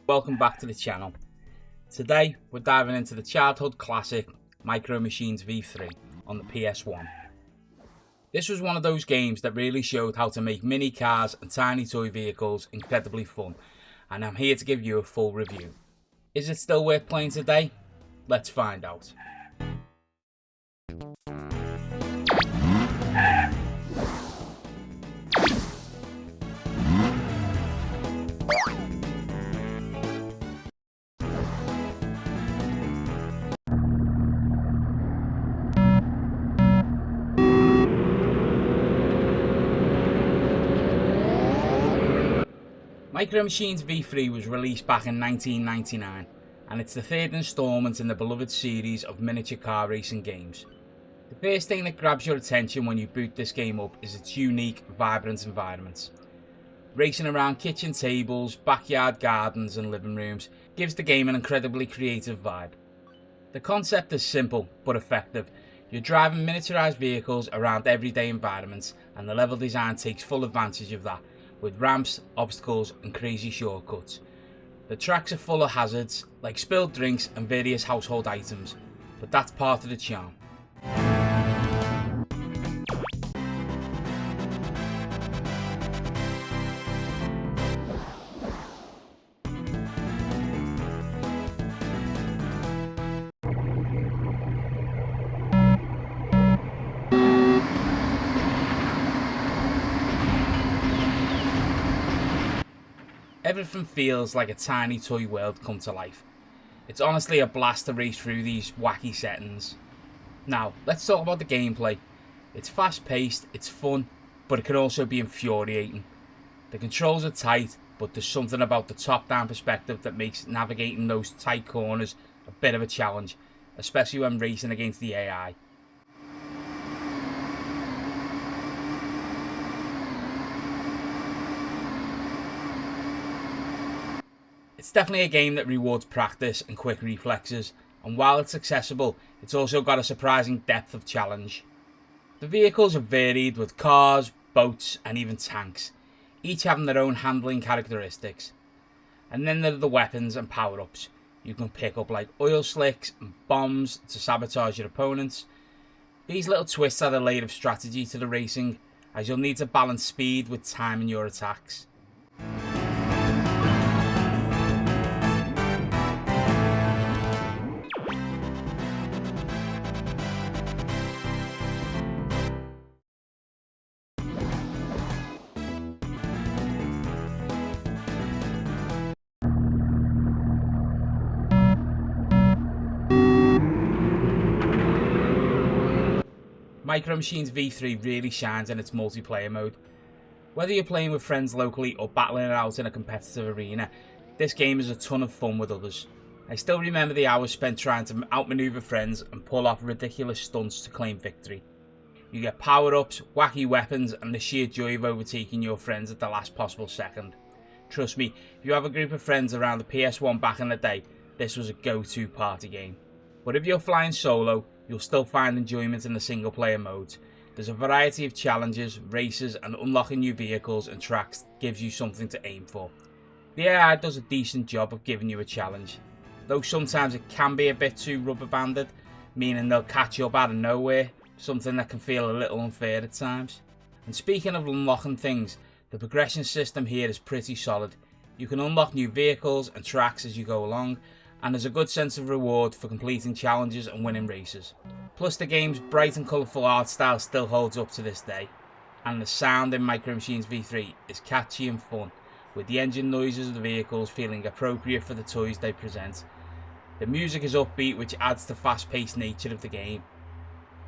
Welcome back to the channel. Today we're diving into the childhood classic Micro Machines V3 on the PS1. This was one of those games that really showed how to make mini cars and tiny toy vehicles incredibly fun, and I'm here to give you a full review. Is it still worth playing today? Let's find out. Micro Machines V3 was released back in 1999, and it's the third installment in the beloved series of miniature car racing games. The first thing that grabs your attention when you boot this game up is its unique, vibrant environments. Racing around kitchen tables, backyard gardens and living rooms gives the game an incredibly creative vibe. The concept is simple but effective. You're driving miniaturized vehicles around everyday environments, and the level design takes full advantage of that, with ramps, obstacles and crazy shortcuts. The tracks are full of hazards, like spilled drinks and various household items, but that's part of the charm. Everything feels like a tiny toy world come to life. It's honestly a blast to race through these wacky settings. Now, let's talk about the gameplay. It's fast paced, it's fun, but it can also be infuriating. The controls are tight, but there's something about the top down perspective that makes navigating those tight corners a bit of a challenge, especially when racing against the AI. It's definitely a game that rewards practice and quick reflexes, and while it's accessible, it's also got a surprising depth of challenge. The vehicles are varied with cars, boats and even tanks, each having their own handling characteristics. And then there are the weapons and power-ups you can pick up, like oil slicks and bombs to sabotage your opponents. These little twists add a layer of strategy to the racing, as you'll need to balance speed with time in your attacks. Micro Machines V3 really shines in its multiplayer mode. Whether you're playing with friends locally or battling it out in a competitive arena, this game is a ton of fun with others. I still remember the hours spent trying to outmaneuver friends and pull off ridiculous stunts to claim victory. You get power-ups, wacky weapons and the sheer joy of overtaking your friends at the last possible second. Trust me, if you have a group of friends around the PS1 back in the day, this was a go-to party game. But if you're flying solo, you'll still find enjoyment in the single player modes. There's a variety of challenges, races and unlocking new vehicles and tracks gives you something to aim for. The AI does a decent job of giving you a challenge, though sometimes it can be a bit too rubber banded, meaning they'll catch you up out of nowhere, something that can feel a little unfair at times. And speaking of unlocking things, the progression system here is pretty solid. You can unlock new vehicles and tracks as you go along, and there's a good sense of reward for completing challenges and winning races. Plus the game's bright and colourful art style still holds up to this day, and the sound in Micro Machines V3 is catchy and fun, with the engine noises of the vehicles feeling appropriate for the toys they present. The music is upbeat, which adds to the fast-paced nature of the game.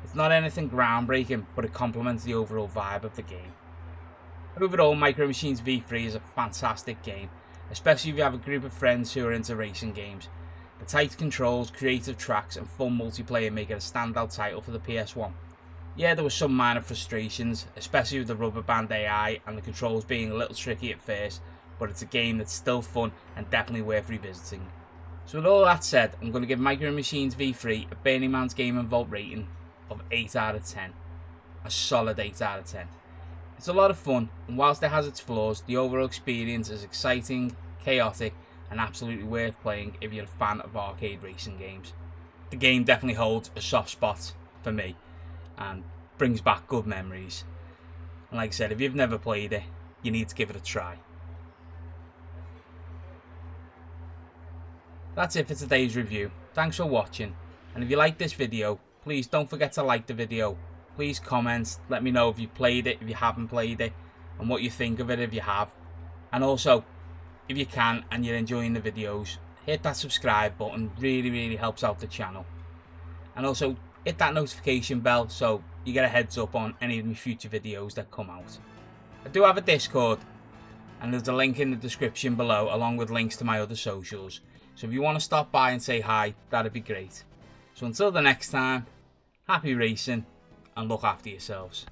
It's not anything groundbreaking, but it complements the overall vibe of the game. Overall, Micro Machines V3 is a fantastic game, especially if you have a group of friends who are into racing games. The tight controls, creative tracks and fun multiplayer make it a standout title for the PS1. Yeah, there were some minor frustrations, especially with the rubber band AI and the controls being a little tricky at first, but it's a game that's still fun and definitely worth revisiting. So with all that said, I'm going to give Micro Machines V3 a Burning Man's Game & Vault rating of 8 out of 10. A solid 8 out of 10. It's a lot of fun, and whilst it has its flaws, the overall experience is exciting, chaotic and absolutely worth playing if you're a fan of arcade racing games. The game definitely holds a soft spot for me and brings back good memories. And like I said, if you've never played it, you need to give it a try. That's it for today's review. Thanks for watching, and if you like this video, please don't forget to like the video. Please comment, let me know if you've played it, if you haven't played it, and what you think of it if you have. And also, if you can and you're enjoying the videos, hit that subscribe button, really helps out the channel. And also, hit that notification bell so you get a heads up on any of my future videos that come out. I do have a Discord, and there's a link in the description below along with links to my other socials. So if you want to stop by and say hi, that'd be great. So until the next time, happy racing and look after yourselves.